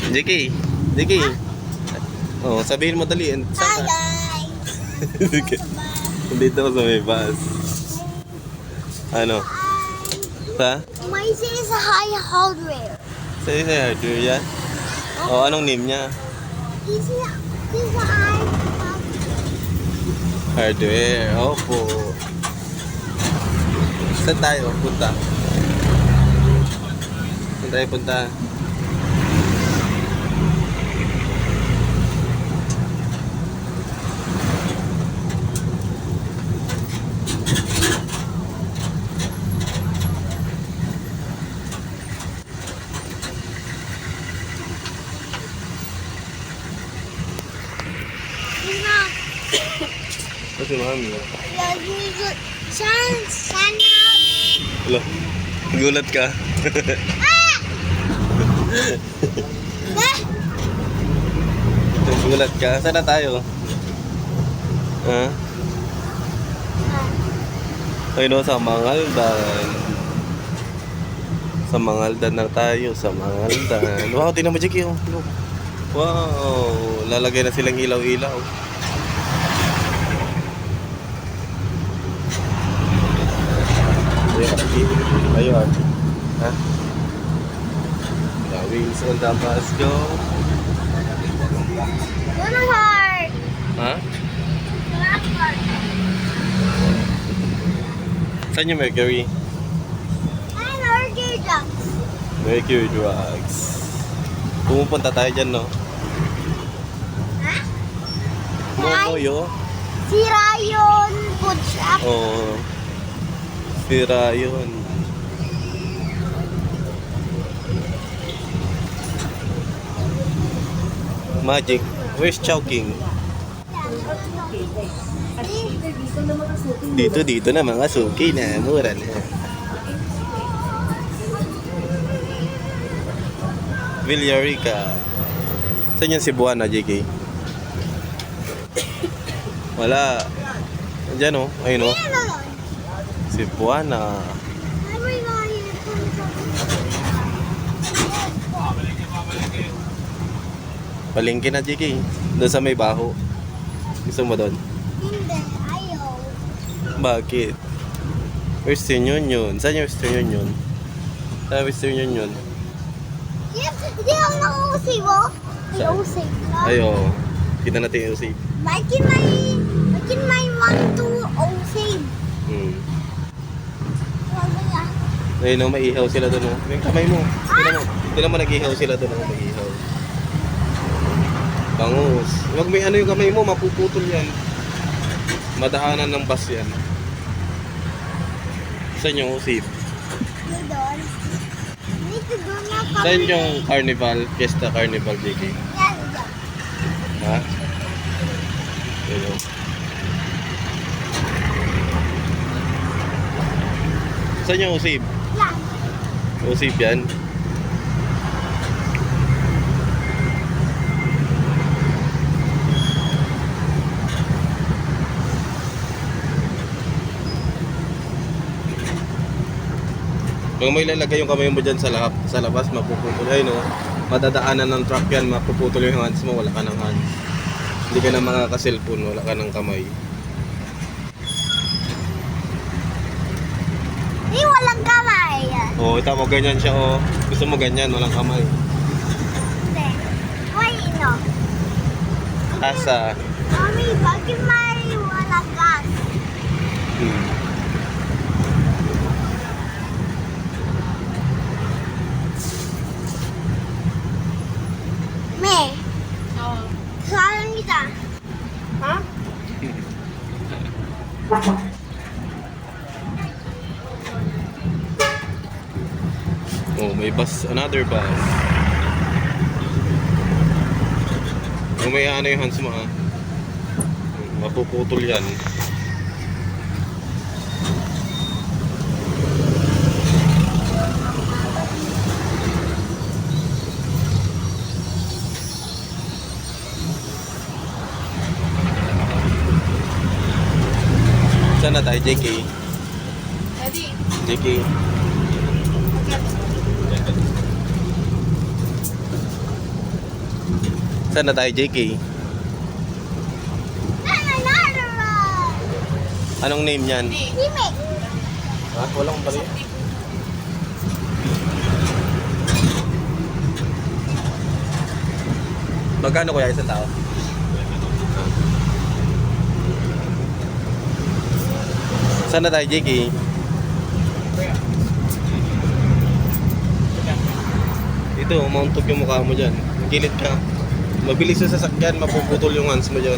JK, JK. Oh, sabihin mo dali. Hi Saan ka? guys! Dito ako sa may bus. Ano? Sa? My is a high hardware. Sa hardware yan? Oh, anong name niya? This is a high Hardware. Opo. Saan tayo punta? Saan tayo punta? Kasi mami. Sana. Hello. Gulat ka. Gulat ka. Saan na tayo? Ha? Ay no, sa Mangaldan. Sa Mangaldan na tayo. Sa Mangaldan. Wow, tingnan mo, Jackie. Oh. Wow. Lalagay na silang ilaw-ilaw. Ayun. Ha? The wheels on the bus go. Gonna hard. Ha? Saan yung Mercury? And order ducks. Mercury Drugs. Pumupunta tayo dyan, no? Ha? Momoyo? Si Rayon Food Shop. Oo. Sira yun. Magic. Where's Chowking? Dito na mga suki na. Mura na. Villarica. Saan yung Cebuana, JK? Wala. Diyan, oh. Ayun, oh. Cebuana. Palengke na, JK. Doon sa may baho. Gusto mo doon? Hindi, ayaw. Bakit? Western Union. Saan yung Western Union? Saan Western Union? Yes, hindi ako nakausay mo. Saan? Nakausay. Ayo. Kita natin yung usay. Makin may man to usay. Sabi niya. Ayun, oh, maihaw sila doon. Oh. Yung kamay mo. Tignan mo nag-ihaw sila doon. Oh, maihaw. Bangus. Huwag may ano yung kamay mo, mapuputol yan. Madaanan ng bus yan. Saan yung usip? Doon. Dito doon na kami. Saan yung carnival? Fiesta Carnival, JK? Yan, dyan. Ha? Ayun. Oh. Saan yung usip? Yan. Usip yan. Kung may ilalagay yung kamay mo dyan sa labas, mapuputol. Ay, no? Madadaanan ng truck yan, mapuputol yung hands mo, wala ka ng hands. Hindi ka na makaka-cellphone, wala ka ng kamay. Hindi, walang kamay. Oo, tama, ganyan siya, oh. Gusto mo ganyan, walang kamay. Hindi. Why, no? Asa? Mami, bakit may walang gas? Me. Oo. Saan kita? Ha? Oh, may bus, another bus. Kung may ano yung hands mo, ha? Mapuputol yan. Saan na tayo, JK? Ready? JK. Okay. Saan na tayo, JK? Another one. Anong name niyan? Hindi. Hime. Ha? Walang bali. Magkano kuya isang tao? Saan na tayo, JK? Ito, mauntog yung mukha mo dyan. Gilid ka. Mabilis sa sasakyan, mapuputol yung hands mo dyan.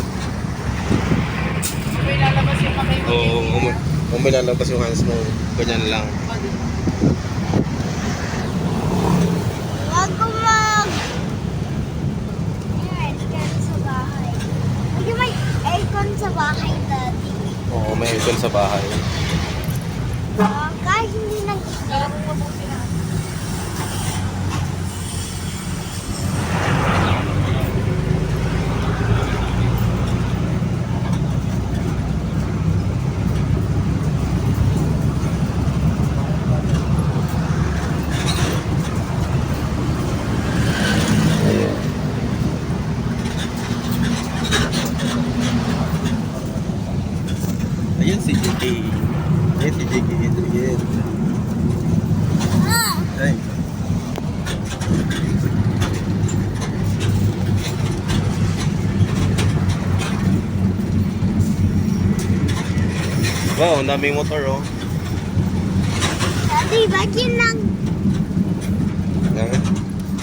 May lalabas yung kamay mo. Oo, kung may lalabas yung hands mo, ganyan lang. Wag ko mag... May aircon sa bahay. Lagi may aircon sa bahay, Daddy. Oo, may aircon sa bahay. Kahit hindi nag... Ayan si JK. Ayan si JK Adrian. Ah! Ay. Wow, ang daming motor oh. Daddy, bakit nang...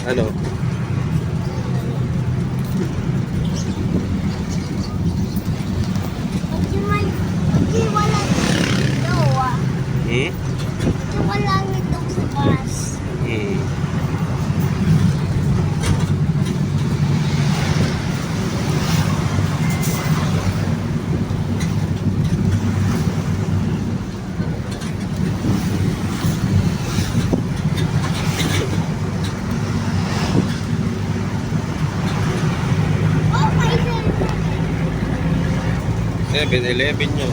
Ano? Bakit may... Bakit wala nito, ah? Hmm? Bakit wala nito sa bus? Hmm. Oh, my God! 7-Eleven nyo.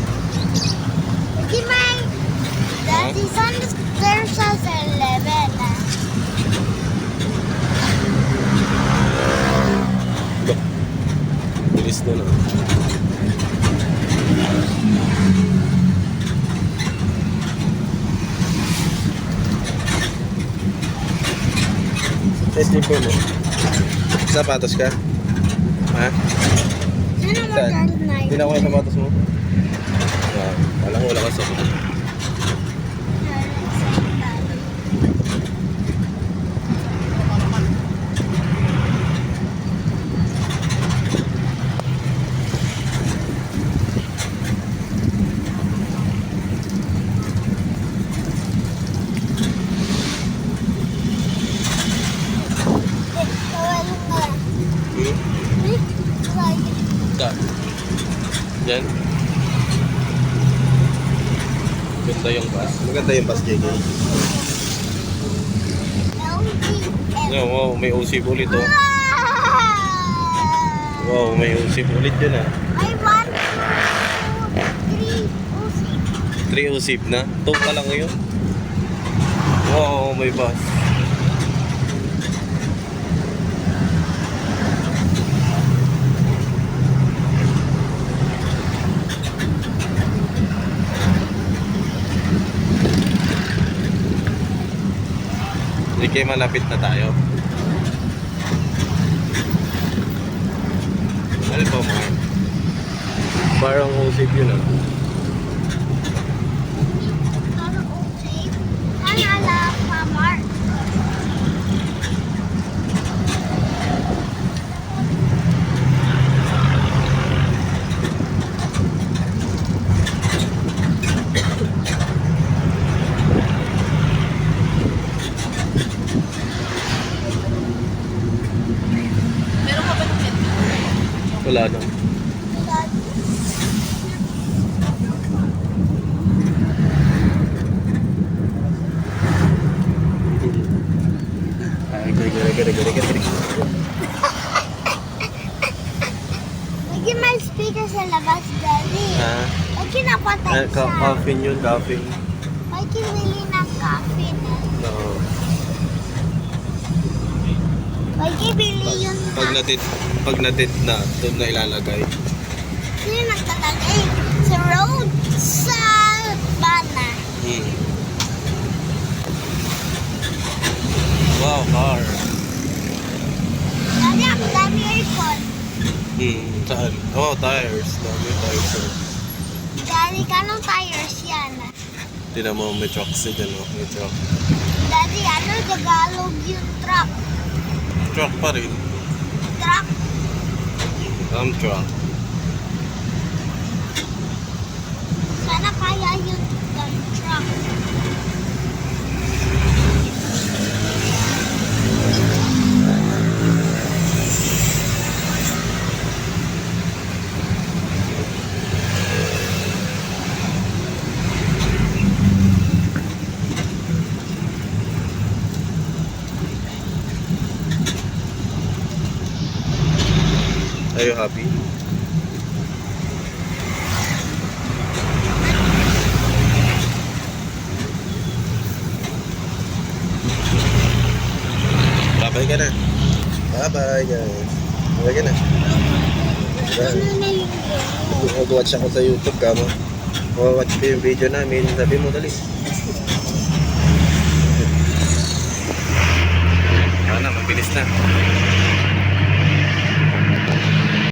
Bakit may... Daddy, saan there's sa 11, ah? Look. Bilis na na. Slipper mo. Sapatos ka? Ha? Ano mo, Saan? Daddy? Hindi na ako yung sapatos mo. Wala ka sa Hmm? Saan? Yan. Maganda yung bus. Maganda yung bus, JK. Yeah, wow, may OC ulit oh. Wow, may OC ulit yun ah. I want 3 3 OC na. 2 pa lang ngayon. Wow, may bus. Hindi kayo malapit na tayo. Ano po mga? Parang usip yun ah. Meron ka ba ng net? Wala na. Ay, gari. Lagi may speaker sa labas, Daddy. Ha? Lagi napatay siya. Coffin yun, coffin. Lagi bili ng coffee na. Oo. Lagi bili yun Pag natit na, doon na ilalagay. Sino nagtalagay? Sa road, sa bana. Hmm. Wow, car. Dami ang dami aircon. Saan? Oh, tires. Dami tires. Daddy, kanong tires yan? Tignan mo, may truck siya dyan. Oh. May truck. Daddy, ano Tagalog yung truck? Truck pa rin. Truck? Truck. Sana kaya yung dump truck. Are you happy? Bye-bye ka na. Bye-bye guys. Bye-bye ka na. Ano na yung game? Mag-watch ako sa YouTube ka mo. Mag-watch ko yung video namin. Sabi mo dali. Ano, mabilis na.